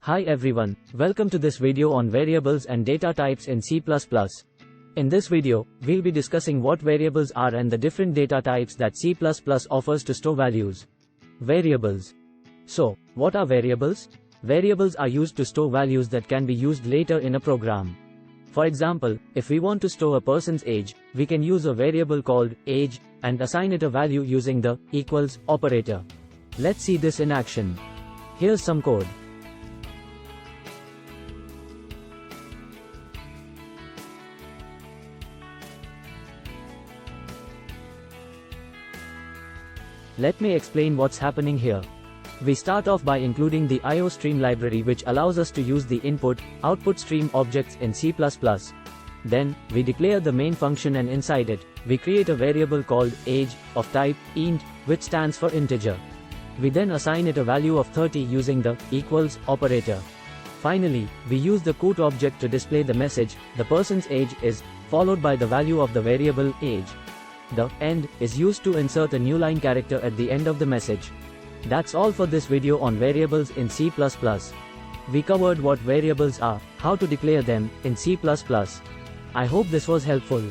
Hi everyone, welcome to this video on variables and data types in C++. In this video, we'll be discussing what variables are and the different data types that C++ offers to store values. Variables. So, what are variables? Variables are used to store values that can be used later in a program. For example, if we want to store a person's age, we can use a variable called age and assign it a value using the equals operator. Let's see this in action. Here's some code. Let me explain what's happening here. We start off by including the IOStream library, which allows us to use the input-output stream objects in C++. Then, we declare the main function, and inside it, we create a variable called age of type int, which stands for integer. We then assign it a value of 30 using the equals operator. Finally, we use the quote object to display the message, the person's age is, followed by the value of the variable age. The end is used to insert a new line character at the end of the message. That's all for this video on variables in C++. We covered what variables are, how to declare them in C++. I hope this was helpful.